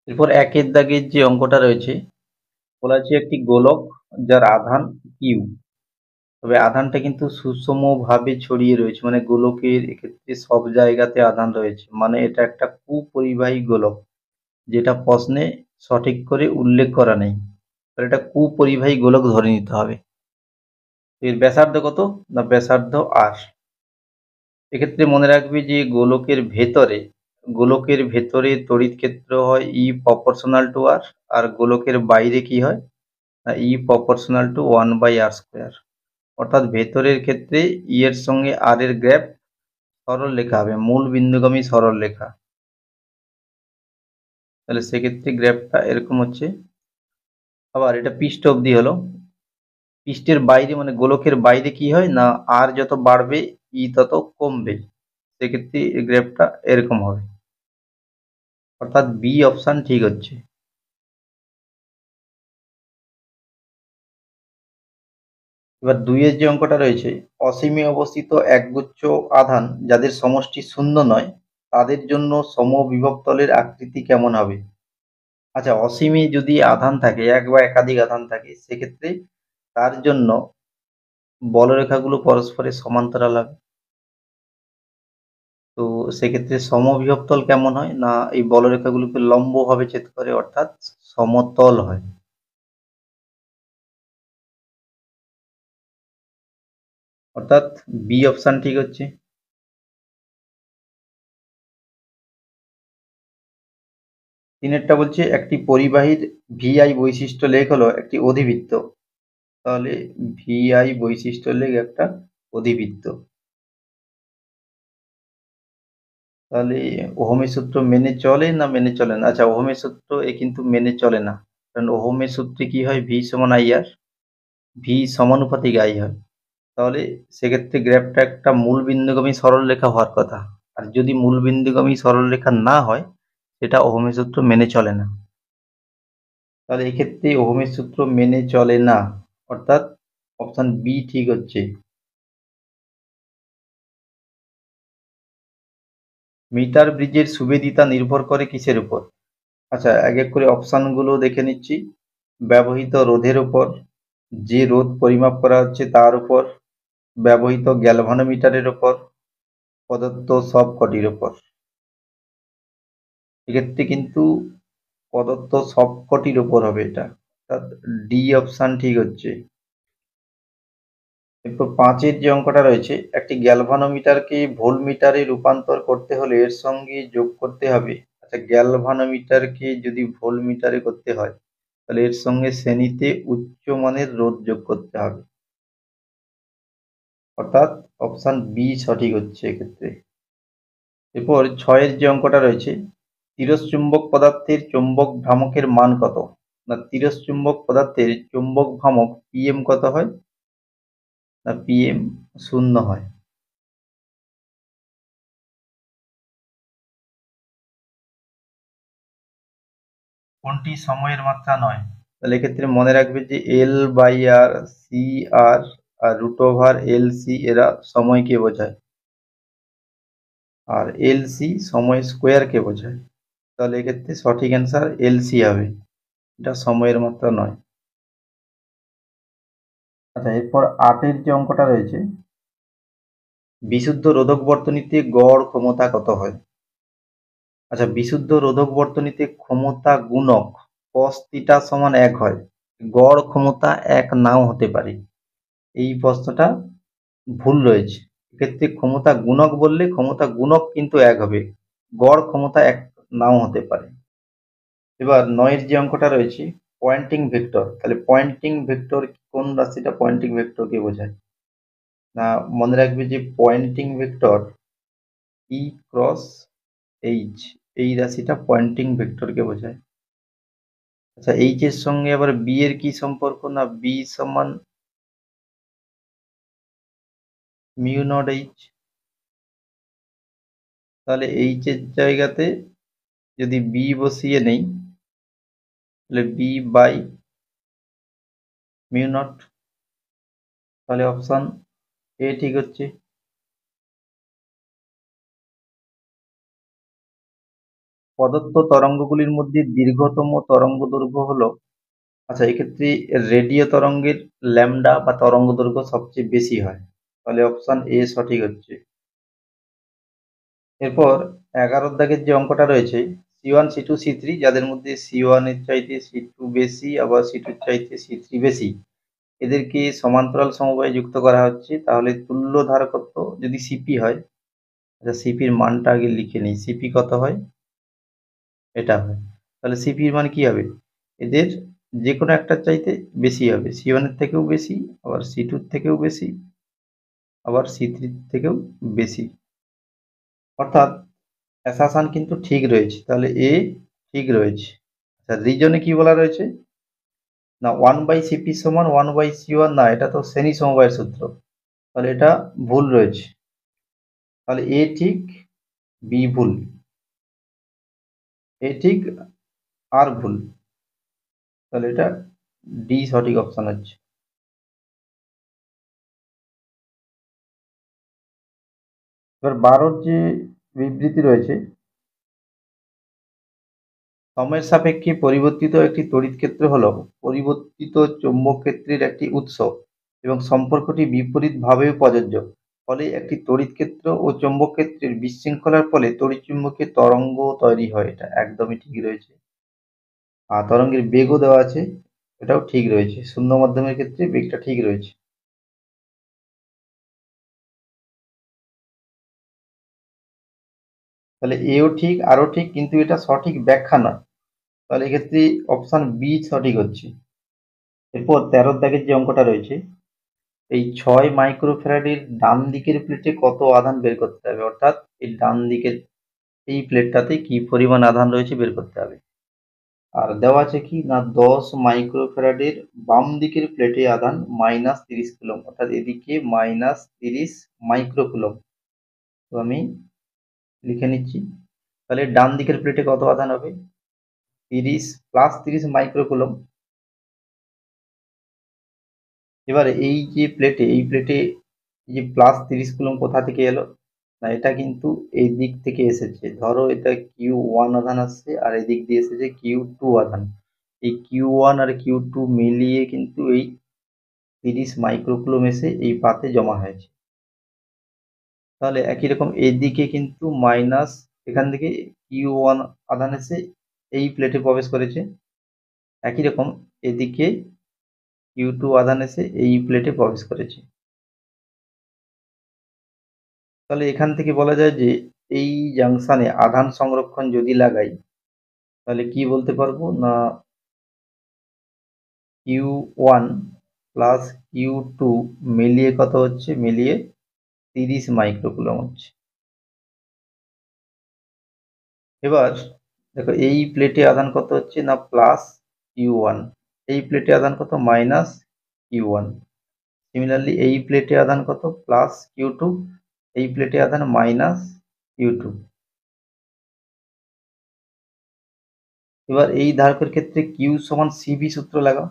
এরপর একের দাগের যে অঙ্কটা রয়েছে, বলা আছে একটি গোলক যার আধান কিউ, তবে আধানটা কিন্তু সুষমভাবে ছড়িয়ে রয়েছে, মানে গোলকের এক্ষেত্রে সব জায়গাতে আধান রয়েছে, মানে এটা একটা কুপরিবাহী গোলক, যেটা প্রশ্নে সঠিক করে উল্লেখ করা নেই। তাহলে এটা কুপরিবাহী গোলক ধরে নিতে হবে। এর ব্যাসার্ধ কত? না ব্যাসার্ধ আর। এক্ষেত্রে মনে রাখবে যে গোলকের ভেতরে তড়িৎ ক্ষেত্র হয় ই প্রপোর্শনাল টু আর, আর গোলকের বাইরে কি হয় না ই প্রপোর্শনাল টু 1/r²। অর্থাৎ ভেতরের ক্ষেত্রে ই এর সঙ্গে আর এর গ্র্যাফ সরল রেখা হবে, মূল বিন্দুগামী সরল রেখা। তাহলে সেক্ষেত্রে গ্র্যাফটা এরকম হচ্ছে। আবার এটা পৃষ্ঠ অবধি হলো, পৃষ্ঠের বাইরে মানে গোলকের বাইরে কি হয় না আর যত বাড়বে ই তত কমবে, সেক্ষেত্রে এই গ্র্যাফটা এরকম হবে। অর্থাৎ বি অপশন ঠিক হচ্ছে। এবার দুইয়ের যে অঙ্কটা রয়েছে, অসীমে অবস্থিত একগুচ্ছ আধান যাদের সমষ্টি শূন্য নয় তাদের জন্য সমবিভব তলের আকৃতি কেমন হবে? আচ্ছা, অসীমে যদি আধান থাকে, এক বা একাধিক আধান থাকে, সেক্ষেত্রে তার জন্য বলরেখাগুলো পরস্পরের সমান্তরাল হবে। তো সেক্ষেত্রে সমবিভব তল কেমন হয় না এই বলরেখাগুলোকে লম্বভাবে ছেদ করে, অর্থাৎ সমতল হয়। অর্থাৎ বি অপশন ঠিক হচ্ছে। তিনেরটা বলছে একটি পরিবাহীর ভিআই বৈশিষ্ট্য লেখ হলো একটি অধিবৃত্ত। তাহলে ভিআই বৈশিষ্ট্য লেখ একটা অধিবৃত্ত। তাহলে ওহমের সূত্র মেনে চলে না মেনে চলে না? আচ্ছা, ওহমের সূত্র এ কিন্তু মেনে চলে না, কারণ ওহমের সূত্রে কি হয়, ভি সমান আই আর, ভি সমানুপাতিক আই হয়। তাহলে সেক্ষেত্রে গ্রাফটা একটা মূল বিন্দুগামী সরলরেখা হওয়ার কথা, আর যদি মূল বিন্দুগামী সরলরেখা না হয় সেটা ওহমের সূত্র মেনে চলে না। তাহলে এক্ষেত্রে ওহমের সূত্র মেনে চলে না, অর্থাৎ অপশন বি ঠিক হচ্ছে। মিটার ব্রিজের সুবেদিতা নির্ভর করে কিসের উপর? আচ্ছা, এক এক করে অপশানগুলো দেখে নিচ্ছি। ব্যবহৃত রোধের উপর, যে রোধ পরিমাপ করা হচ্ছে তার উপর, ব্যবহৃত গ্যালভানোমিটারের উপর, প্রদত্ত সব কটির উপর। এক্ষেত্রে কিন্তু প্রদত্ত সবকটির উপর হবে এটা, অর্থাৎ ডি অপশন ঠিক হচ্ছে। এরপর পাঁচের যে অঙ্কটা রয়েছে, একটি গ্যালভানোমিটারকে ভোল্টমিটারে রূপান্তর করতে হলে এর সঙ্গে যোগ করতে হবে। আচ্ছা, গ্যালভানোমিটারকে যদি ভোল্টমিটারে করতে হয় তাহলে এর সঙ্গে শ্রেণীতে উচ্চমানের রোধ যোগ করতে হবে, অর্থাৎ অপশন বি সঠিক হচ্ছে এক্ষেত্রে। এরপর ছয়ের যে অঙ্কটা রয়েছে, তিরস্চুম্বক পদার্থের চৌম্বক ভ্রামকের মান কত? না তিরস্চুম্বক পদার্থের চৌম্বক ভ্রামক পিএম কত হয়? না পিএম 0 হয়। কোনটি সময়ের মাত্রা নয়? তাহলে এক্ষেত্রে মনে রাখবে যে L/R, CR আর √LC এরা সময়কে বোঝায়, আর LC সময় স্কোয়ারকে বোঝায়। তাহলে এক্ষেত্রে সঠিক অ্যান্সার LC হবে, এটা সময়ের মাত্রা নয়। আচ্ছা, এরপর আটের যে অঙ্কটা রয়েছে, বিশুদ্ধ রোধক বর্তনীতে গড় ক্ষমতা কত হয়? আচ্ছা, বিশুদ্ধ রোধক বর্তনীতে ক্ষমতা গুণক cos θ সমান 1 হয়, গড় ক্ষমতা 1 নাও হতে পারে। এই প্রশ্নটা ভুল রয়েছে। এক্ষেত্রে ক্ষমতা গুণক বললে ক্ষমতা গুণক কিন্তু 1 হবে, গড় ক্ষমতা 1 নাও হতে পারে। এবার নয়ের যে অঙ্কটা রয়েছে, পয়েন্টিং ভেক্টর, তাহলে পয়েন্টিং ভেক্টর কোন রাশিটা পয়েন্টিং ভেক্টরকে বোঝায়? না মনে রাখবে যে Poynting vector E cross H, এই রাশিটা পয়েন্টিং ভেক্টরকে বোঝায়। আচ্ছা, এইচ এর সঙ্গে আবার বি এর কি সম্পর্ক? না বি সমান মিউ নট এইচ। তাহলে এইচ এর জায়গাতে যদি বি বসিয়ে নেই তাহলে বি বাই মিউ নট, তাহলে অপশন এ ঠিক হচ্ছে। প্রদত্ত তরঙ্গগুলির মধ্যে দীর্ঘতম তরঙ্গ দৈর্ঘ্য হলো, আচ্ছা এক্ষেত্রে রেডিও তরঙ্গের ল্যামডা বা তরঙ্গ দৈর্ঘ্য সবচেয়ে বেশি হয়, তাহলে অপশন এ সঠিক হচ্ছে। এরপর 11 দাগের যে অঙ্কটা রয়েছে, C1 C2 C3 যাদের মধ্যে C1 এর চাইতে C2 বেশি আবার C2 এর চাইতে C3 বেশি, এদেরকে সমান্তরাল সমবায়ে যুক্ত করা হচ্ছে। তাহলে তুল্য ধারকত্ব যদি সিপি হয়, আচ্ছা সিপির মানটা আগে লিখে নিই, সিপি কত হয়, এটা হয়। তাহলে সিপির মান কি হবে, এদের যে কোনো একটার চাইতে বেশি হবে, C1 এর থেকেও বেশি, আবার C2 এর থেকেও বেশি, আবার C3 এর থেকেও বেশি। অর্থাৎ অ্যাসাম্পশন কিন্তু ঠিক রয়েছে, তাহলে এ ঠিক রয়েছে। আচ্ছা রিজনে কি বলা রয়েছে না, 1/CP সমান 1/C1, না এটা তো শ্রেণী সমবায়ের সূত্র, তাহলে এটা ভুল রয়েছে। তাহলে এ ঠিক, বি ভুল, এ ঠিক আর ভুল, তাহলে এটা ডি সঠিক অপশন হচ্ছে। এবার 12 যে বিবৃতি রয়েছে, সময়ের সাপেক্ষে পরিবর্তিত একটি তড়িৎ ক্ষেত্র হল পরিবর্তিত চৌম্বক ক্ষেত্রের একটি উৎস এবং সম্পর্কটি বিপরীতভাবেও প্রযোজ্য। ফলে একটি তড়িৎ ক্ষেত্র ও চৌম্বক ক্ষেত্রের বিশৃঙ্খলার ফলে তড়িৎচুম্বকীয় তরঙ্গ তৈরি হয়, এটা একদমই ঠিক রয়েছে। আর তরঙ্গের বেগও দেওয়া আছে, এটাও ঠিক রয়েছে, শূন্য মাধ্যমের ক্ষেত্রে বেগটা ঠিক রয়েছে। তাহলে এও ঠিক আরও ঠিক, কিন্তু এটা সঠিক ব্যাখ্যা নয়, তাহলে এক্ষেত্রে অপশন বি সঠিক হচ্ছে। এরপর 13 দাগের যে অঙ্কটা রয়েছে, এই 6 মাইক্রোফ্যারাডের ডান দিকের প্লেটে কত আধান বের করতে হবে, অর্থাৎ এই ডান দিকের এই প্লেটটাতে কি পরিমাণ আধান রয়েছে বের করতে হবে। আর দেওয়া আছে কি না, 10 মাইক্রোফ্যারাডের বাম দিকের প্লেটে আধান -30 কুলম্ব, অর্থাৎ এদিকে -30 মাইক্রোকুলম্ব। তো আমি লিখে নিচ্ছি, তাহলে ডান দিকের প্লেটে কত আধান হবে, 30 +30 মাইক্রোকুলম্ব। এবারে এই যে প্লেটে, এই প্লেটে যে +30 কুলম্ব কোথা থেকে এলো, না এটা কিন্তু এই দিক থেকে এসেছে, ধরো এটা Q1 আধান আসছে আর এদিক দিয়ে এসেছে Q2 আধান, এই Q1 আর Q2 মিলিয়ে কিন্তু এই 30 মাইক্রোকুলম্ব এসে এই পাতে জমা হয়েছে। তাহলে একই রকম এদিকে কিন্তু মাইনাস, এখান থেকে Q1 আধান এসে এই প্লেটে প্রবেশ করেছে, একই রকম এদিকে Q2 আধান এসে এই প্লেটে প্রবেশ করেছে। তাহলে এখান থেকে বলা যায় যে এই জাংশনে আধান সংরক্ষণ যদি লাগাই, তাহলে কি বলতে পারবো না, Q1 প্লাস Q2 মিলিয়ে কত হচ্ছে, মিলিয়ে 30 মাইক্রোকুলম হচ্ছে। এবার দেখো এই প্লেটে আধান কত হচ্ছে না +Q1, এই প্লেটে আধান কত -Q1, সিমিলারলি এই প্লেটে আধান কত +Q2, এই প্লেটে আধান -Q2। এবার এই ধারকের ক্ষেত্রে Q সমান CV সূত্র লাগাও,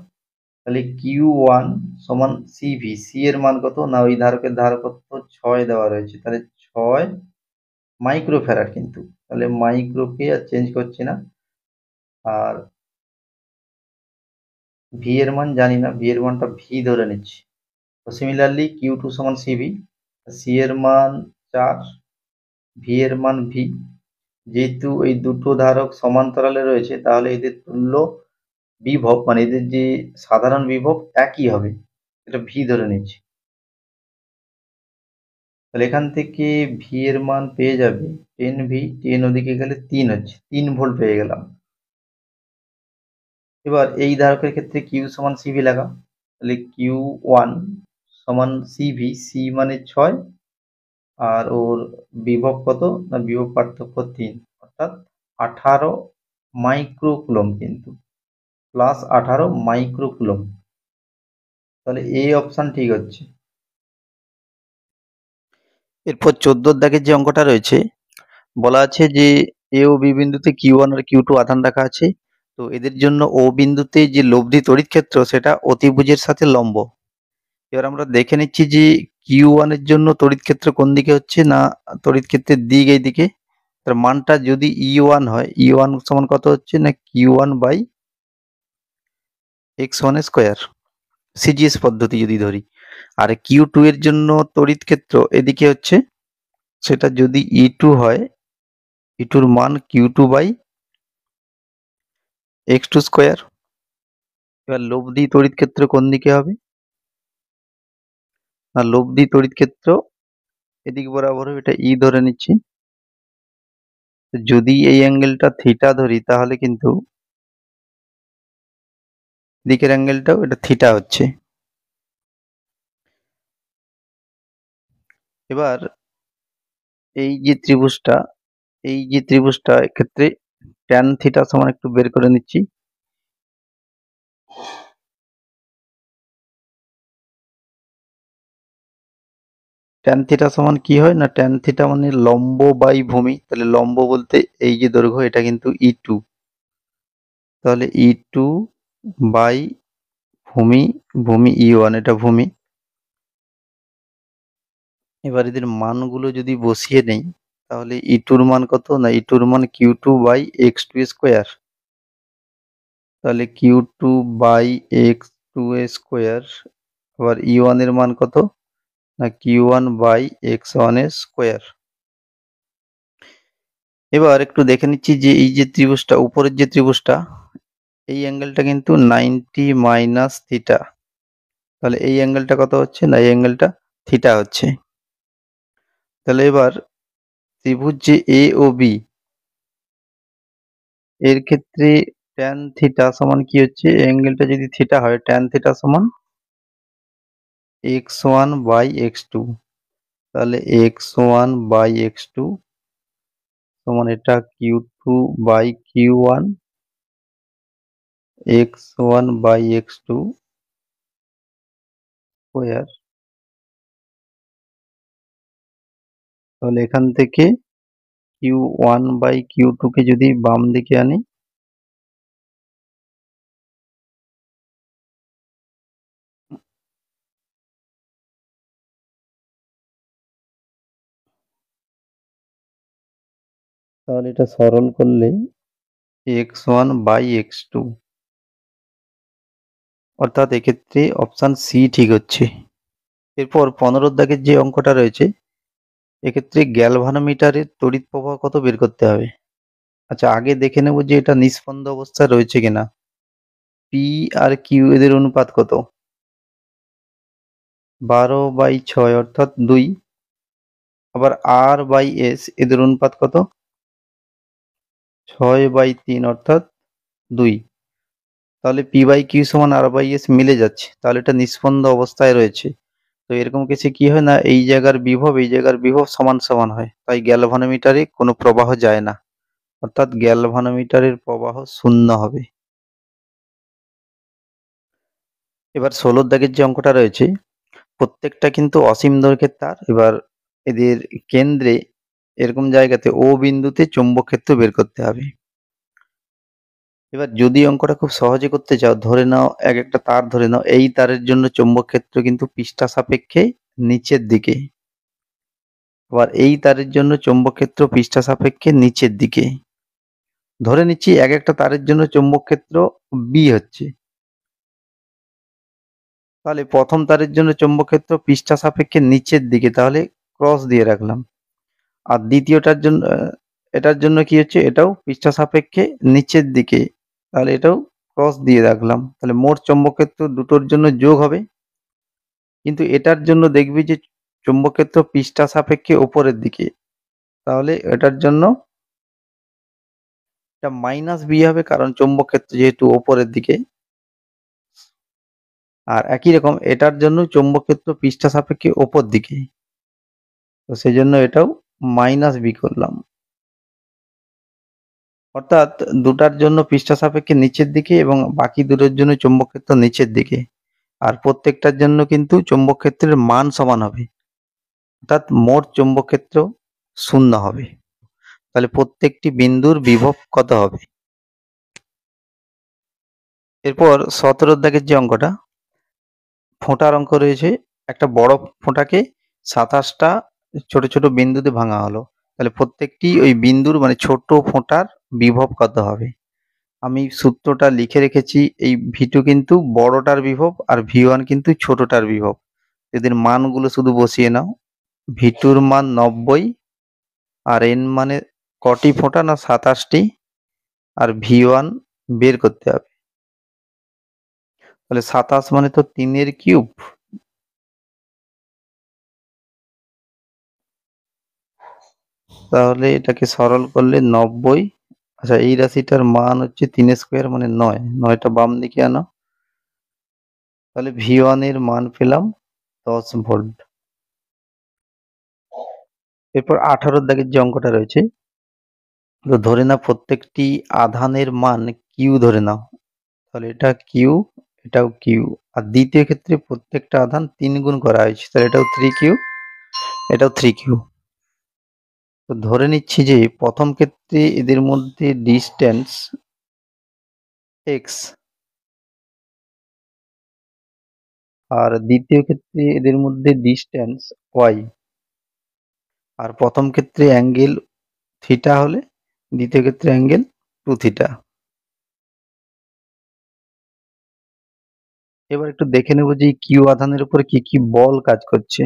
তাহলে Q1 সমান CV, সি এর মান কত না, ওই ধারকের ধারকত্ব 6 দেওয়া রয়েছে, তাহলে 6 মাইক্রোফ্যারাড, কিন্তু তাহলে মাইক্রোকে আর চেঞ্জ করছি না, আর ভি এর মান জানি না, ভি এর মানটা ভি ধরে নিচ্ছি। তো সিমিলারলি Q2 সমান CV, সি এর মান 4, ভি এর মান ভি, যেহেতু এই দুটো ধারক সমান্তরালে রয়েছে তাহলে এদের তুল্য বিভব মানে এদের যে সাধারণ বিভব একই হবে, এটা ভি ধরে নিচ্ছি। তাহলে এখান থেকে ভি এর মান পেয়ে যাবে 10V, 10 ওদিকে গেলে 3 হচ্ছে, 3 ভোল্ট পেয়ে গেলাম। এবার এই ধারকের ক্ষেত্রে কিউ সমান সিভি লাগা, তাহলে Q1 সমান সিভি, সি মানে 6 আর ওর বিভব কত না, বিভব পার্থক্য 3, অর্থাৎ 18 মাইক্রোকুলম, কিন্তু +18 মাইক্রোকুলম, তাহলে এই অপশন ঠিক হচ্ছে। এরপর 14 দাগের যে অঙ্কটা রয়েছে, বলা আছে যে এ ও বি বিন্দুতে Q1 আর Q2 আধান রাখা আছে, তো এদের জন্য ও বিন্দুতে যে লব্ধি তড়িৎ ক্ষেত্র সেটা অতিভুজের সাথে লম্ব। এবার আমরা দেখে নিচ্ছি যে Q1 এর জন্য তড়িৎ ক্ষেত্র কোন দিকে হচ্ছে না, তড়িৎ ক্ষেত্রের দিক এই দিকে, তার মানটা যদি E1 হয়, E1 সমান কত হচ্ছে না Q1 by x1 square, CGS পদ্ধতি যদি ধরি। আর Q2 এর জন্য তড়িৎ ক্ষেত্র এদিকে হচ্ছে, সেটা যদি E2 হয়, E2 এর মান Q2 বাই x2 স্কোয়ার। এবার লব্ধি তড়িৎ ক্ষেত্র কোন দিকে হবে না, লব্ধি তড়িৎ ক্ষেত্র এদিক বরাবর হবে, এটা E ধরে নিচ্ছি। যদি এই অ্যাঙ্গেলটা থিটা ধরি তাহলে কিন্তু দিকের অ্যাঙ্গেলটাও এটা থিটা হচ্ছে। এবার এই যে ত্রিভুজটা এক্ষেত্রে ট্যান থিটা সমান একটু বের করে নিচ্ছি। ট্যান থিটা সমান কি হয় না, ট্যান থিটা মানে লম্ব বাই ভূমি। তাহলে লম্ব বলতে এই যে দৈর্ঘ্য, এটা কিন্তু E2, তাহলে E2 বাই ভূমি, ভূমি E1, এটা ভূমি। এবার এদের মানগুলো যদি বসিয়ে নেই তাহলে E2 মান কত না, E2 মান Q2 বাই x2 স্কোয়ার। তাহলে Q2 বাই x2 স্কোয়ার। আবার E1 এর মান কত না Q1 বাই x1 স্কোয়ার। এবার একটু দেখে নিচ্ছি যে এই যে ত্রিভুজটা, উপরের যে ত্রিভুজটা, এই অ্যাঙ্গেলটা কিন্তু 90 মাইনাস থিটা। তাহলে এই অ্যাঙ্গেলটা কত হচ্ছে না, এই অ্যাঙ্গেলটা থিটা হচ্ছে। তাহলে এবার ত্রিভুজ যে এ ও বি, এর ক্ষেত্রে ট্যান থিটা সমান কি হচ্ছে, অ্যাঙ্গেলটা যদি থিটা হয়, ট্যান থিটা সমান x1 বাই x2। তাহলে x1 বাই x2 সমান এটা Q2 by Q1, x1 by x2 square. তাহলে এখান থেকে Q1 বাই Q2 কে যদি বাম দিকে আনি, তাহলে এটা সরল করলে x1 বাই x2, অর্থাৎ এক্ষেত্রে অপশন সি ঠিক হচ্ছে। এরপর 15 দাগের যে অঙ্কটা রয়েছে, এক্ষেত্রে গ্যালভানোমিটারের তড়িৎ প্রবাহ কত বের করতে হবে। আচ্ছা, আগে দেখে নেব যে এটা নিস্পন্দ অবস্থায় রয়েছে কিনা। পি আর কিউ এদের অনুপাত কত, 12/6 অর্থাৎ 2। আবার আর বাই এস এদের অনুপাত কত, 6/3 অর্থাৎ 2। তাহলে পি বাই কিউ সমান আর বাই এস মিলে যাচ্ছে, তাহলে এটা নিস্পন্দ অবস্থায় রয়েছে। তো এরকম কিছু কি হয় না, এই জায়গার বিভব এই জায়গার বিভব সমান সমান হয়, তাই গ্যালভানোমিটারে কোনো প্রবাহ যায় না, অর্থাৎ গ্যালভানোমিটারের প্রবাহ শূন্য হবে। এবার 16 দাগের যে অঙ্কটা রয়েছে, প্রত্যেকটা কিন্তু অসীম দৈর্ঘ্যের তার। এবার এদের কেন্দ্রে এরকম জায়গাতে ও বিন্দুতে চৌম্বক ক্ষেত্র বের করতে হবে। এবার যদি অঙ্কটা খুব সহজে করতে চাও, ধরে নাও এক একটা তার ধরে নাও, এই তারের জন্য চৌম্বক ক্ষেত্র কিন্তু পৃষ্ঠা সাপেক্ষে নিচের দিকে। আবার এই তারের জন্য চৌম্বক ক্ষেত্র পৃষ্ঠা সাপেক্ষে নিচের দিকে। ধরে নিচ্ছি এক একটা তারের জন্য চৌম্বক ক্ষেত্র বি হচ্ছে, তাহলে প্রথম তারের জন্য চৌম্বক ক্ষেত্র পৃষ্ঠা সাপেক্ষে নিচের দিকে, তাহলে ক্রস দিয়ে রাখলাম। আর দ্বিতীয়টার জন্য এটার জন্য কি হচ্ছে, এটাও পৃষ্ঠা সাপেক্ষে নিচের দিকে, তাহলে এটাও ক্রস দিয়ে রাখলাম। তাহলে মোট চৌম্বক ক্ষেত্র দুটোর জন্য যোগ হবে, কিন্তু এটার জন্য দেখবি যে চৌম্বক ক্ষেত্র পৃষ্ঠা সাপেক্ষে উপরের দিকে, তাহলে এটার জন্য এটা মাইনাস বি হবে, কারণ চৌম্বক ক্ষেত্র যেহেতু উপরের দিকে। আর একই রকম এটার জন্য চৌম্বক ক্ষেত্র পৃষ্ঠা সাপেক্ষে উপর দিকে, তো সেই জন্য এটাও মাইনাস বি করলাম। অর্থাৎ দুটার জন্য পৃষ্ঠা সাপেক্ষে নিচের দিকে এবং বাকি দুটোর জন্য চৌম্বক ক্ষেত্র নিচের দিকে। আর প্রত্যেকটার জন্য কিন্তু চৌম্বক ক্ষেত্রের মান সমান হবে, অর্থাৎ মোট চৌম্বক ক্ষেত্র শূন্য হবে। তাহলে প্রত্যেকটি বিন্দুর বিভব কত হবে। এরপর 17 দাগের যে অঙ্কটা, ফোঁটার অঙ্ক রয়েছে। একটা বড় ফোঁটাকে 27টা ছোট ছোট বিন্দুতে ভাঙা হলো। তাহলে প্রত্যেকটি ওই বিন্দুর মানে ছোট ফোঁটার বিভব কত হবে। আমি সূত্রটা লিখে রেখেছি, এই V2 কিন্তু বড়টার বিভব আর V1 কিন্তু ছোটটার বিভব। এদের মানগুলো শুধু বসিয়ে নাও। V2 র মান 90 আর n মানে কটি ফোঁটা না 27টি, আর V1 বের করতে হবে। তাহলে 27 মানে তো 3 এর কিউব, তাহলে এটাকে সরল করলে 90। আচ্ছা, এই রাশিটার মান হচ্ছে 3 স্কোয়ার মানে 9, 9টা বাম দিকে আনো। তাহলে V1 এর মান পেলাম 10 ভোল্ট। এরপর 18 দাগের যে অঙ্কটা রয়েছে, তো ধরে নাও প্রত্যেকটি আধানের মান কিউ ধরে নাও। তাহলে এটা কিউ, এটাও কিউ, আর দ্বিতীয় ক্ষেত্রে প্রত্যেকটা আধান 3 গুণ করা হয়েছে, তাহলে এটাও 3Q, এটাও 3Q। তো ধরে নিচ্ছি যে প্রথম ক্ষেত্রে এদের মধ্যে ডিস্টেন্স এক্স, আর দ্বিতীয় ক্ষেত্রে এদের মধ্যে ডিস্টেন্স ওয়াই। আর প্রথম ক্ষেত্রে অ্যাঙ্গেল থিটা হলে দ্বিতীয় ক্ষেত্রে অ্যাঙ্গেল 2 থিটা। এবার একটু দেখে নেব যে কিউ আধানের উপরে কি কি বল কাজ করছে।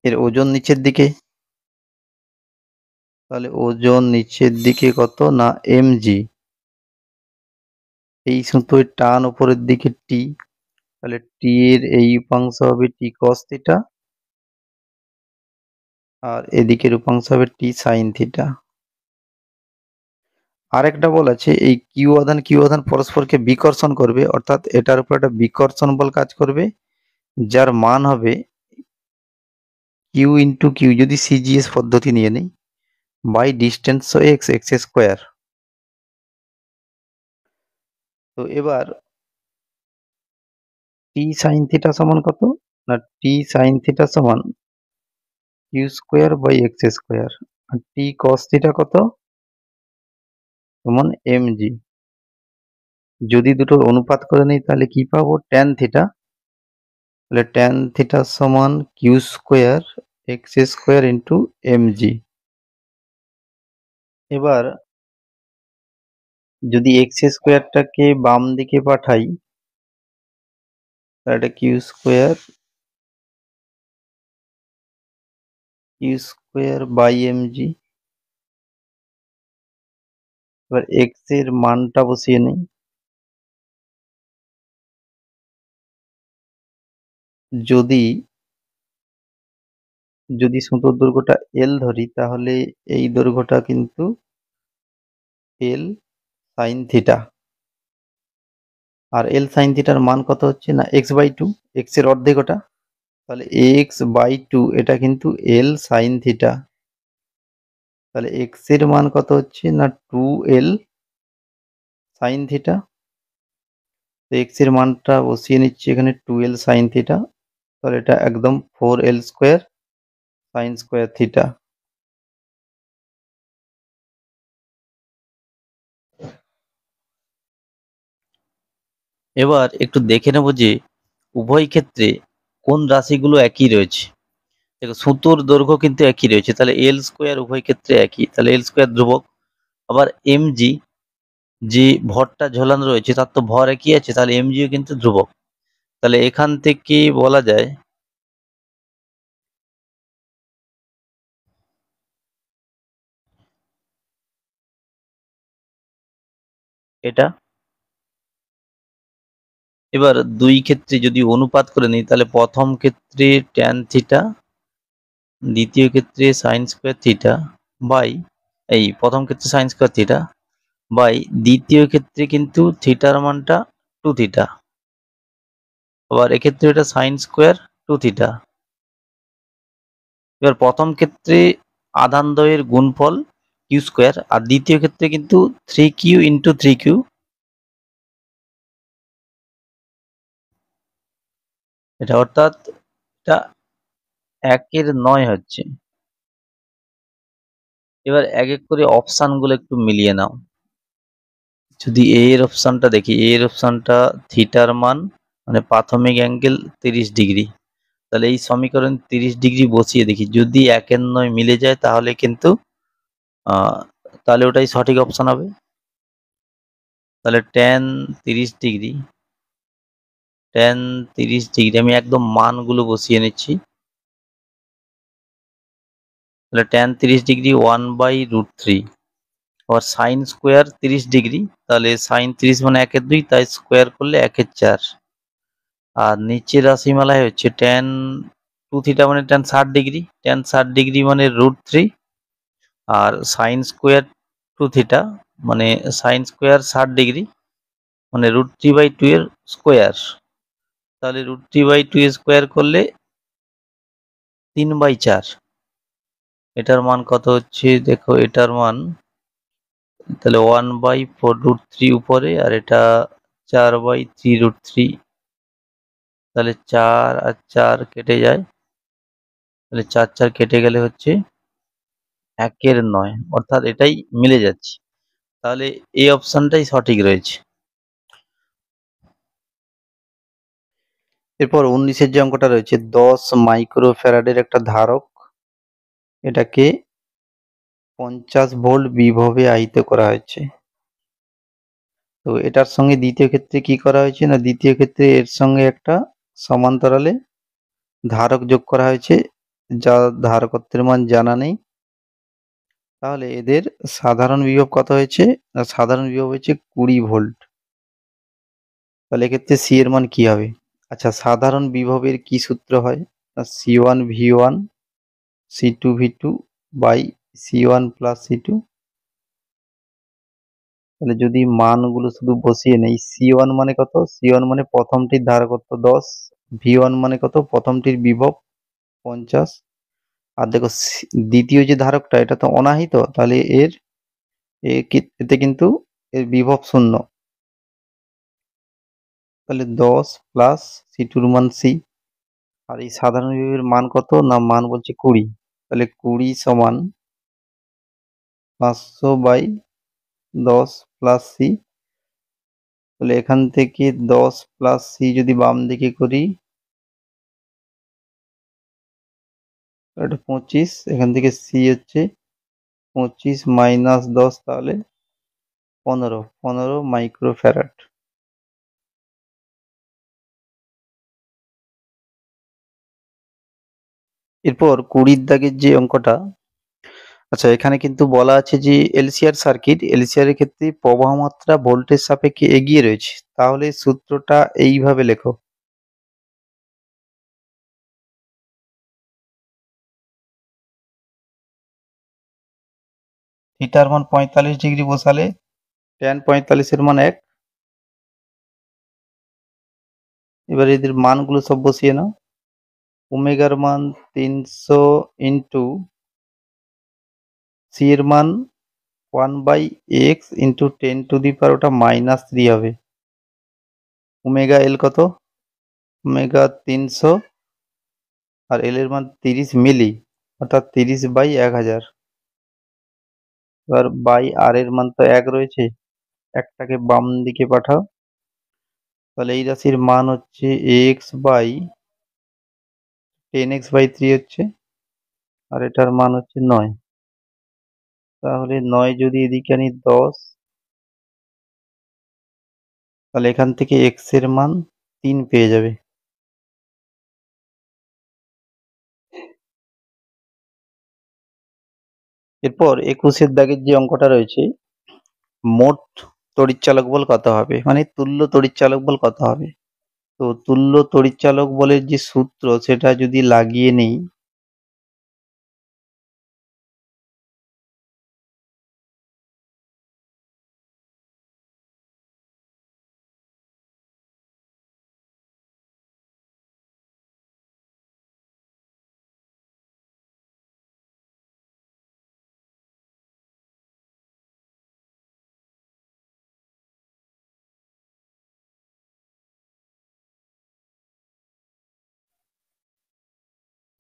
এর ওজন নিচের দিকে, তাহলে ওজন নিচের দিকে কত না mg। এই সুতোয় টান উপরের দিকে টি, তাহলে টি এর এই উপাংশ হবে টি কস থিটা, আর এদিকের উপাংশ হবে টি সাইন থিটা। আরেকটা বল আছে, এই কিউ আধান পরস্পরকে বিকর্ষণ করবে, অর্থাৎ এটার উপর একটা বিকর্ষণ বল কাজ করবে, যার মান হবে কিউ ইন্টু কিউ যদি সিজিএস পদ্ধতি নিয়ে নেই by distance x, x square. তো এবার টি সাইন থিটা সমান কত না টি সাইন থিটা সমান Q square by x square, আর টি কস থিটা কত সমান mg। যদি দুটোর অনুপাত করে নেই তাহলে কি পাবো, ট্যান থিটা। তাহলে ট্যান থিটা সমান Q square x square into mg। এবার যদি এক্স স্কোয়ারটাকে বাম দিকে পাঠাই, তাহলে এটা কিউ স্কোয়ার বাই mg। এবার এক্স এর মানটা বসিয়ে নেই। যদি যদি সুতোর দৈর্ঘ্যটা এল ধরি, তাহলে এই দৈর্ঘ্যটা কিন্তু এল সাইন থিটা, আর এল সাইন থিটার মান কত হচ্ছে না x/2, এক্স এর অর্ধেক ওটা, তাহলে x/2 এটা কিন্তু এল সাইন থিটা। তাহলে এক্স এর মান কত হচ্ছে না 2l সাইন থিটা। তো এক্স এর মানটা বসিয়ে নিচ্ছি এখানে 2l সাইন থিটা, তাহলে এটা একদম 4l square sine square theta. এবার একটু দেখে নেব যে উভয় ক্ষেত্রে কোন রাশিগুলো একই রয়েছে। দেখো সুতোর দৈর্ঘ্য কিন্তু একই রয়েছে, তাহলে এল স্কোয়ার উভয় ক্ষেত্রে একই, তাহলে এল স্কোয়ার ধ্রুবক। আবার mg যে ভরটা ঝোলানো রয়েছে তার তো ভর একই আছে, তাহলে mgও কিন্তু ধ্রুবক। তাহলে এখান থেকে বলা যায় এটা। এবার দুই ক্ষেত্রে যদি অনুপাত করে নিই, তাহলে প্রথম ক্ষেত্রে ট্যান থিটা, দ্বিতীয় ক্ষেত্রে সাইন স্কোয়ার থিটা বাই, এই প্রথম ক্ষেত্রে সাইন স্কোয়ার থিটা বাই দ্বিতীয় ক্ষেত্রে কিন্তু থিটার মানটা 2 থিটা, আবার এক্ষেত্রে এটা সাইন স্কোয়ার 2 থিটা। এবার প্রথম ক্ষেত্রে আধান দ্বয়ের গুণফল কিউ স্কোয়ার, আর দ্বিতীয় ক্ষেত্রে কিন্তু 3Q ইন্টু 3Q। এটা অর্থাৎ এটা 1/9 হচ্ছে। এবার এক এক করে অপশান গুলো একটু মিলিয়ে নাও। যদি এ এর অপশানটা দেখি, এ এর অপশানটা থিটার মান মানে প্রাথমিক অ্যাঙ্গেল 30 ডিগ্রি, তাহলে এই সমীকরণ 30 ডিগ্রি বসিয়ে দেখি, যদি 1 9 মিলে যায় তাহলে কিন্তু তাহলে ওটাই সঠিক অপশন হবে। তাহলে tan 30 ডিগ্রি, আমি একদম মানগুলো বসিয়ে নিচ্ছি। তাহলে tan 30 ডিগ্রি 1/√3, আবার সাইন স্কোয়ার 30 ডিগ্রি, তাহলে সাইন 30 মানে 1/2, তাই স্কোয়ার করলে 1/4। আর নিচের রাশিমালায় হচ্ছে tan 2θ মানে tan 60 ডিগ্রি, মানে √3, আর সাইন স্কোয়ার 2θ মানে সাইন স্কোয়ার 60 ডিগ্রি মানে √3/2 এর স্কোয়ার। তাহলে √3/2 স্কোয়ার করলে 3/4। এটার মান কত হচ্ছে দেখো, এটার মান তাহলে 1/4√3 উপরে, আর এটা 4/3√3। তাহলে 4 আর 4 কেটে যায়, তাহলে 4 4 কেটে গেলে হচ্ছে 1/9, অর্থাৎ এটাই মিলে যাচ্ছে। তাহলে এই অপশনটাই সঠিক রয়েছে। এরপর 19-এর যে অঙ্কটা রয়েছে, 10 মাইক্রোফ্যারাডের একটা ধারক, এটাকে 50 ভোল্ট বিভবে আহিত করা হয়েছে। তো এটার সঙ্গে দ্বিতীয় ক্ষেত্রে কি করা হয়েছে না, দ্বিতীয় ক্ষেত্রে এর সঙ্গে একটা সমান্তরালে ধারক যোগ করা হয়েছে, যা ধারকত্বের মান জানা নেই। তাহলে এদের সাধারণ বিভব কত হয়েছে না, সাধারণ বিভব হয়েছে 20 ভোল্ট। তাহলে এক্ষেত্রে সি এর মান কি হবে? আচ্ছা, সাধারণ বিভবের কি সূত্র হয় না, C1 V1 C2 V2 by C1 plus C2। তাহলে যদি মানগুলো শুধু বসিয়ে নেই, C1 মানে কত, C1 মানে প্রথমটির ধারকত্ব 10, V1 মানে কত, প্রথমটির বিভব 50। আর দেখো দ্বিতীয় যে ধারকটা, এটা তো অনাহিত, তাহলে এতে কিন্তু এর বিভব 0। তাহলে 10 প্লাস C2 মান C। আর এই সাধারণ বিভবের মান কত না, মান বলছে 20। তাহলে 20 সমান 500/10 প্লাস C। তাহলে এখান থেকে 10 প্লাস C যদি বাম দিকে করি, এটা 25, এখান থেকে C হচ্ছে 25 মাইনাস 10, তাহলে 15 মাইক্রোফ্যারাড। এরপর 20 দাগের যে অঙ্কটা, আচ্ছা এখানে কিন্তু বলা আছে যে এলসিআর সার্কিট, এলসিআর এর ক্ষেত্রে প্রবাহ মাত্রা ভোল্টেজ সাপেক্ষে এগিয়ে রয়েছে। তাহলে সূত্রটা এইভাবে লেখো। থিটার মান 45 ডিগ্রি বসালে tan 45 এর মান 1। এবার এদের মানগুলো সব বসিয়ে নাও। ওমেগার মান 300 ইন্টু সি এর মান 1/x ইন্টু 10⁻³ হবে। ওমেগা এল কত, ওমেগা 300, আর এল এর মান 30 মিলি, অর্থাৎ 30/1000। এবার বাই আর এর মান তো 1 রয়েছে, একটাকে বাম দিকে পাঠাও। তাহলে এই রাশির মান হচ্ছে x/10x/3 হচ্ছে, আর এটার মান হচ্ছে 9। তাহলে 9 যদি এদিকে আনি 10, তাহলে এখান থেকে x এর মান 3 পেয়ে যাবে। এরপর 21-এর দাগের যে অঙ্কটা রয়েছে, মোট তড়িৎচালক বল কত হবে, মানে তুল্য তড়িৎচালক বল কত হবে। তো তুল্য তড়িৎচালক বলের যে সূত্র, সেটা যদি লাগিয়ে নেই,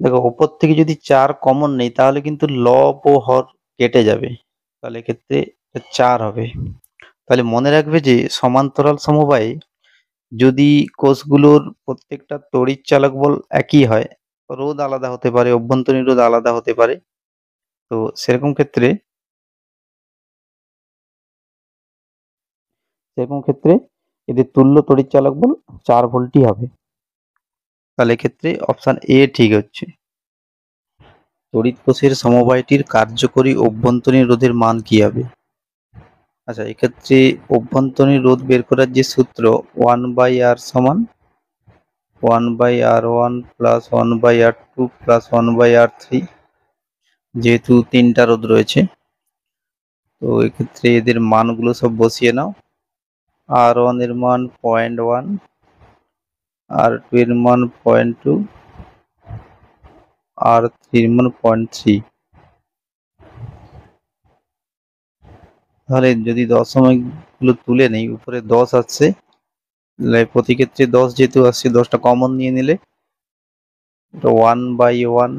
দেখো ওপর থেকে যদি 4 কমন নেই, তাহলে কিন্তু লব ও হর কেটে যাবে, তাহলে এক্ষেত্রে 4 হবে। তাহলে মনে রাখবে যে সমান্তরাল সমবায়ে যদি কোষগুলোর প্রত্যেকটা তড়িৎচালক বল একই হয়, রোধ আলাদা হতে পারে, অভ্যন্তরীণ রোধ আলাদা হতে পারে। তো সেরকম ক্ষেত্রে এদের তুল্য তড়িৎচালক বল 4 ভোল্টই হবে। তাহলে এক্ষেত্রে অপশন এ ঠিক হচ্ছে। তড়িৎ কোষের সমবায়টির কার্যকরী অভ্যন্তরীণ রোধের মান কি হবে? আচ্ছা, এক্ষেত্রে অভ্যন্তরীণ রোধ বের করার যে সূত্র 1/r সমান 1/r1 plus 1/r2 plus 1/r3, যেহেতু 3টা রোধ রয়েছে তো এক্ষেত্রে এদের মানগুলো সব বসিয়ে নাও। R1 এর মান 0.1, R2 এর মান 0.2, R3 এর মান 0.3। তাহলে যদি দশমিক গুলো তুলে নেই, উপরে 10 আসছে, প্রতি ক্ষেত্রে 10 যেহেতু আসছে 10টা কমন নিয়ে নিলে 1/1,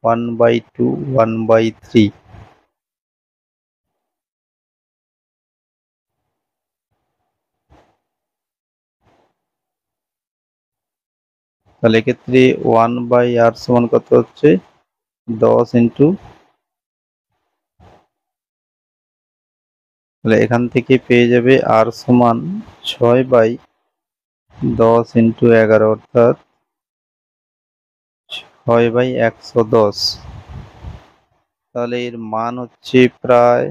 1/2, 1/3। তাহলে এক্ষেত্রে 1/r সমান কত হচ্ছে 10 ইন্টু, তাহলে এখান থেকে পেয়ে যাবে r সমান 6/10 ইন্টু 11, অর্থাৎ 6/110। তাহলে এর মান হচ্ছে প্রায়,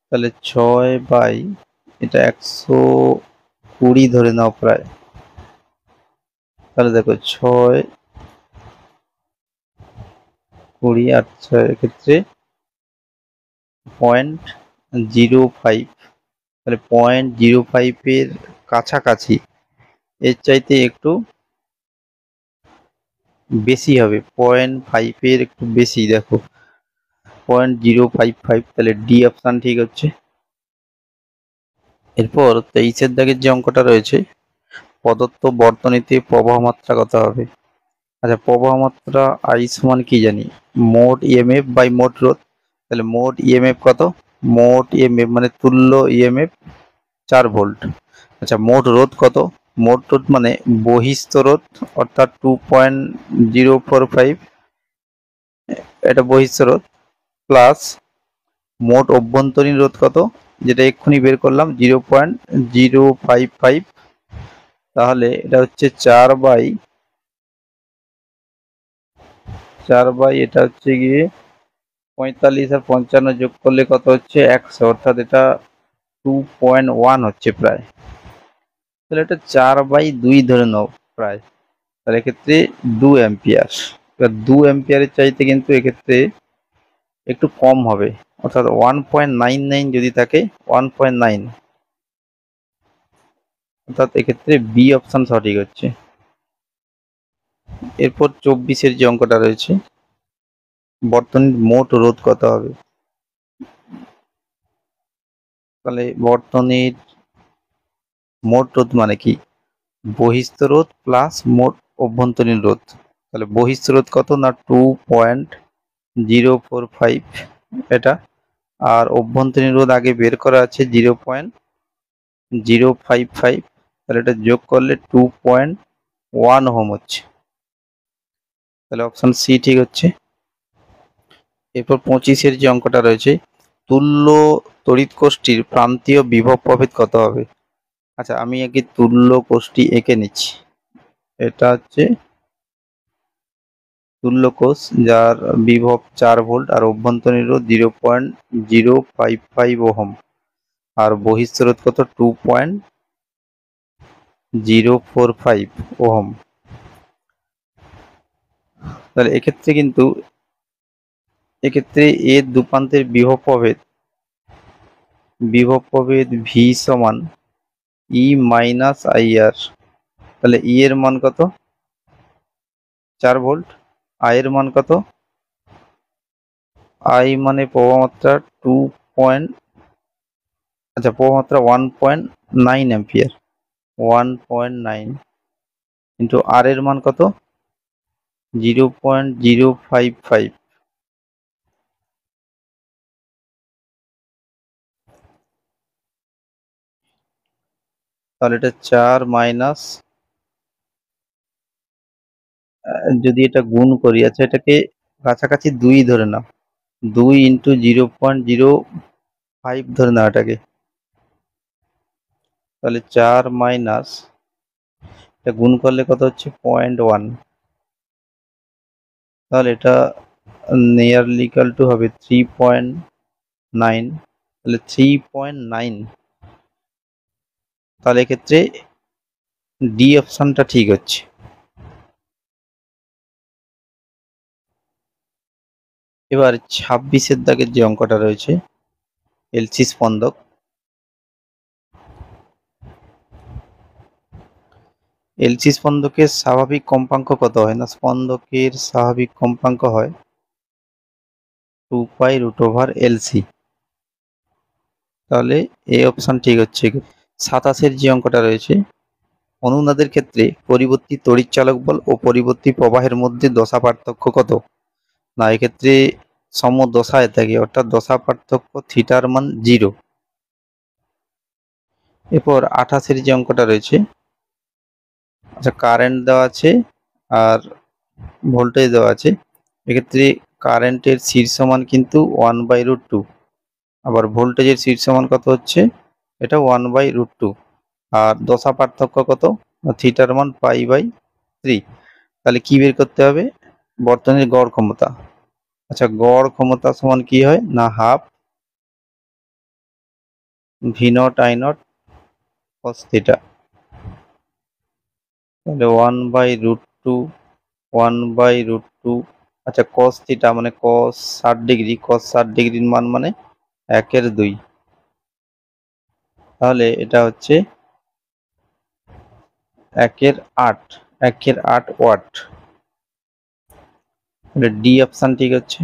তাহলে 6 এটা 120 ধরে নাও প্রায়। তাহলে দেখো 6, 20 আর 6, এক্ষেত্রে 0.05। তাহলে 0.05 এর কাছাকাছি, এর চাইতে একটু বেশি হবে, 0.5 এর একটু বেশি, দেখো 0.055। তাহলে ডি অপশন ঠিক হচ্ছে। এরপর 23-এর দাগের যে অঙ্কটা রয়েছে, প্রদত্ত বর্তনীতে প্রবাহ মাত্রা কত হবে? আচ্ছা, প্রবাহ মাত্রা আই সমান কি জানি, মোট ইএমএফ বাই মোট রোধ। তাহলে মোট ইএমএফ কত, মোট ইএমএফ মানে তুল্য ইএমএফ 4 ভোল্ট। আচ্ছা, মোট রোধ কত, মোট রোধ মানে বহিস্থ রোধ, অর্থাৎ 2.045, এটা বহিস্থ রোধ, প্লাস মোট অভ্যন্তরীণ রোধ কত, যেটা এক্ষুনি বের করলাম 0.055। তাহলে এটা হচ্ছে 4/4, এটা হচ্ছে গিয়ে 45 আর 55 যোগ করলে কত হচ্ছে 100, অর্থাৎ এটা 2.1 হচ্ছে প্রায়। তাহলে এটা 4/2 ধরে নাও প্রায়। তাহলে এক্ষেত্রে 2 অ্যাম্পিয়ার। এবার 2 অ্যাম্পিয়ারের চাইতে কিন্তু এক্ষেত্রে একটু কম হবে, অর্থাৎ 1.99 যদি থাকে, 1.9, অর্থাৎ এক্ষেত্রে বি অপশন সঠিক হচ্ছে। এরপর 24-এর যে অঙ্কটা রয়েছে, বর্তনীর মোট রোধ কত হবে? তাহলে বর্তনীর মোট রোধ মানে কি, বহিস্থ রোধ প্লাস মোট অভ্যন্তরীণ রোধ। তাহলে বহিস্থ রোধ কত না 2.045 এটা, আর অভ্যন্তরীণ রোধ আগে বের করা আছে 0.055। তাহলে এটা যোগ করলে 2.1 ওহম হচ্ছে। তাহলে অপশন সি ঠিক হচ্ছে। এরপর 25-এর যে অঙ্কটা রয়েছে, তুল্য তড়িৎ কোষটির প্রান্তীয় বিভব প্রভেদ কত হবে? আচ্ছা, আমি আগে তুল্য কোষটি এঁকে নিচ্ছি। এটা হচ্ছে তুল্য কোষ, যার বিভব 4 ভোল্ট আর অভ্যন্তরীণ রোধ 0.055 ওহম, আর বহিস্থ রোধ কত 2.045 ওহম। তাহলে এক্ষেত্রে এর দুপ্রান্তের বিভব প্রভেদ ভি সমান ই মাইনাস আই আর। তাহলে ই এর মান কত 4 ভোল্ট, আই এর মান কত, আই মানে প্রবাহ মাত্রা 2 পয়েন্ট, আচ্ছা প্রবাহ মাত্রা 1.9 অ্যাম্পিয়ার, 1.9 ইন্টু আর এর মান কত 0.055। তাহলে এটা 4 মাইনাস, যদি এটা গুণ করি, আচ্ছা এটাকে কাছাকাছি 2 ধরে নাও, 2 ইন্টু 0.05 ধরে নাও এটাকে। তাহলে 4 মাইনাস, এটা গুণ করলে কত হচ্ছে 0.1, তাহলে এটা নিয়ারলি ইকুয়াল টু হবে 3.9, তাহলে 3.9। তাহলে এক্ষেত্রে ডি অপশনটা ঠিক হচ্ছে। এবার 26-এর দাগের যে অঙ্কটা রয়েছে, এলসি স্পন্দক। এলসি স্পন্দকের স্বাভাবিক কম্পাঙ্ক কত হয়? না, স্পন্দকের স্বাভাবিক কম্পাঙ্ক হয় 2π√LC। তাহলে এই অপশন ঠিক হচ্ছে। 27-এর যে অঙ্কটা রয়েছে, অনুনাদের ক্ষেত্রে পরিবর্তী তড়িৎচালক বল ও পরিবর্তী প্রবাহের মধ্যে দশা পার্থক্য কত? না, এক্ষেত্রে সমদশায় থাকে, অর্থাৎ দশা পার্থক্য থিটার মান 0। এরপর 28-এর যে অঙ্কটা রয়েছে, আচ্ছা কারেন্ট দেওয়া আছে আর ভোল্টেজ দেওয়া আছে, এক্ষেত্রে কারেন্টের শীর্ষমান কিন্তু 1/√2, আবার ভোল্টেজের শীর্ষমান কত হচ্ছে, এটা 1/√2, আর দশা পার্থক্য কত? থিটার মান π/3। তাহলে কি বের করতে হবে? বর্তনীর গড় ক্ষমতা। আচ্ছা গড় ক্ষমতা সমান কি হয়? না, half v0 I0 cos theta. তাহলে 1/√2, 1/√2, আচ্ছা cos থিটা মানে cos 60 ডিগ্রি, cos 60 ডিগ্রির মান মানে 1/2। তাহলে এটা হচ্ছে 1/8, 1/8 ওয়াট। তাহলে ডি অপশন ঠিক হচ্ছে।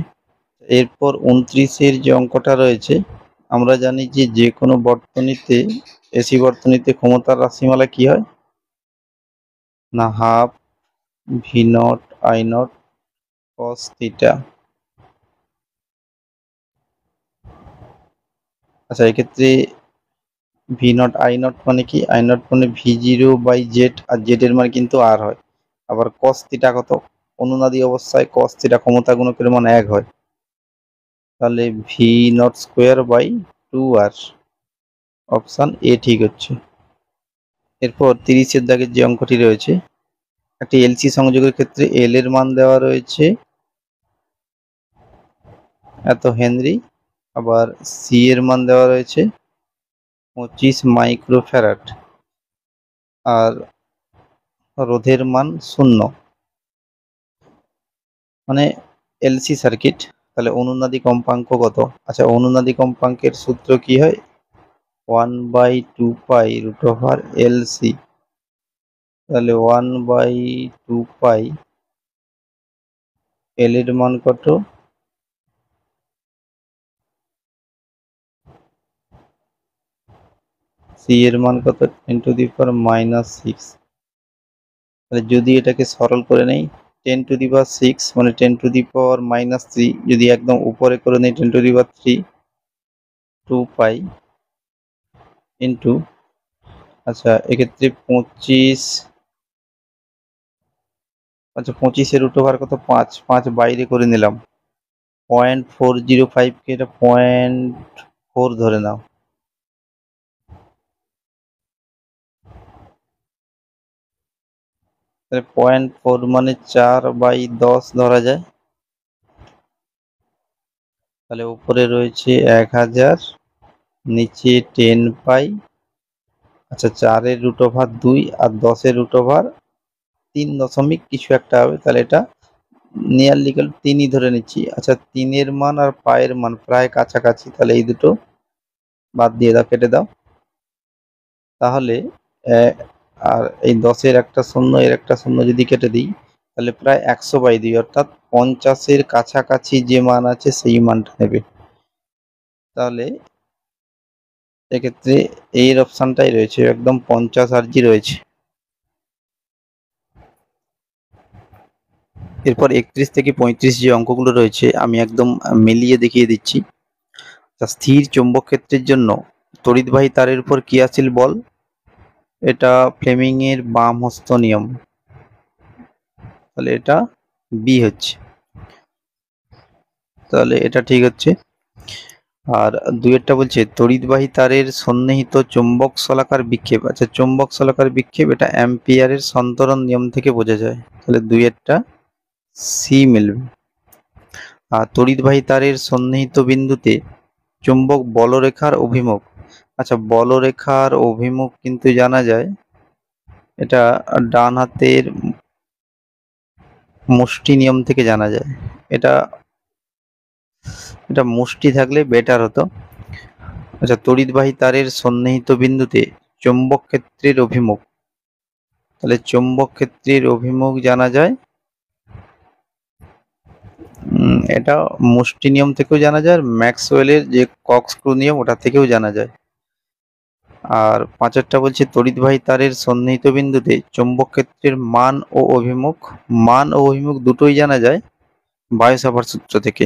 এরপর 29-এর যে অঙ্কটা রয়েছে, আমরা জানি যে যে কোনো বর্তনীতে, এসি বর্তনীতে ক্ষমতার রাশিমালা কি হয়? না, half v0 I0 cos theta. আচ্ছা এক্ষেত্রে v0 I0 মানে কি? I0 মানে v0/z, আর z এর মান কিন্তু r হয়। আবার cos থিটা কত? অনুনাদি অবস্থায় cos থিটা ক্ষমতা গুণকের মান 1 হয়। তাহলে v0²/2r, অপশন এ ঠিক হচ্ছে। এরপর 30-এর দাগের যে অঙ্কটি রয়েছে, একটি এলসি সংযোগের ক্ষেত্রে এল এর মান দেওয়া রয়েছে এত হেনরি, আবার সি এর মান দেওয়া রয়েছে 25 মাইক্রোফ্যারাড, আর রোধের মান 0, মানে এলসি সার্কিট। তাহলে অনুনাদি কম্পাঙ্ক কত? আচ্ছা অনুনাদি কম্পাঙ্কের সূত্র কি হয়? 1/2π√LC। তাহলে 1/2π, এল এর মান কত? সি এর মান কত? 10⁻⁻6। তাহলে যদি এটাকে সরল করে নেই, 10⁻6 মানে 10⁻⁻3, যদি একদম উপরে করে নেই 10⁻3, 2π ইন্টু, আচ্ছা এক্ষেত্রে 25, আচ্ছা 25-এর √ কত? 5, 5 বাইরে করে নিলাম, 0.405কে এটা 0.4 ধরে নাও। তাহলে 0.4 মানে 4/10 ধরা যায়। তাহলে উপরে রয়েছে 1000, নিচে 10π, আচ্ছা 4-এর √2 আর 10-এর √3 দশমিক কিছু একটা হবে। তাহলে এটা নিয়ারলি 3ই ধরে নিচ্ছি। আচ্ছা 3-এর মান আর পায়ের মান প্রায় কাছাকাছি, তাহলে এই দুটো বাদ দিয়ে দাও, কেটে দাও। তাহলে আর এই 10-এর একটা শূন্য, এর একটা শূন্য যদি কেটে দিই, তাহলে প্রায় 100/2, অর্থাৎ 50-এর কাছাকাছি যে মান আছে সেই মানটা নেবে। তাহলে এক্ষেত্রে এর অপশনটাই রয়েছে, একদম 50 আরজি রয়েছে। এরপর 31 থেকে 35 যে অঙ্কগুলো রয়েছে আমি একদম মিলিয়ে দেখিয়ে দিচ্ছি। স্থির চৌম্বক ক্ষেত্রের জন্য তড়িৎবাহী তারের উপর ক্রিয়াশীল বল এটা ফ্লেমিং এর বাম হস্ত নিয়ম, তাহলে এটা বি হচ্ছে, তাহলে এটা ঠিক হচ্ছে। আর দুয়েরটা বলছে তড়িৎবাহী তারের সন্নিহিত চুম্বক শলাকার বিক্ষেপ। আচ্ছা, চুম্বক শলাকার বিক্ষেপ এটা অ্যাম্পিয়ারের সন্তরণ নিয়ম থেকে বোঝা যায়, তাহলে দুইয়েরটা সি মিলবে। আর তড়িৎবাহী তারের সন্নিহিত বিন্দুতে চুম্বক বলরেখার অভিমুখ। আচ্ছা, বলরেখার অভিমুখ কিন্তু জানা যায়, এটা ডান হাতের মুষ্টি নিয়ম থেকে জানা যায়। এটা এটা মুষ্টি থাকলে বেটার হতো। আচ্ছা, তড়িৎবাহী তারের সন্নিহিত বিন্দুতে চৌম্বক ক্ষেত্রের অভিমুখ, তাহলে চৌম্বক ক্ষেত্রের অভিমুখ জানা যায়, এটা মুষ্টি নিয়ম থেকেও জানা যায়, আর ম্যাক্সওয়েলের যে কক্সক্রু নিয়ম ওটা থেকেও জানা যায়। আর পাঁচেরটা বলছে তড়িৎবাহী তারের সন্নিহিত বিন্দুতে চৌম্বক ক্ষেত্রের মান ও অভিমুখ দুটোই জানা যায় বায়ু সাভার সূত্র থেকে।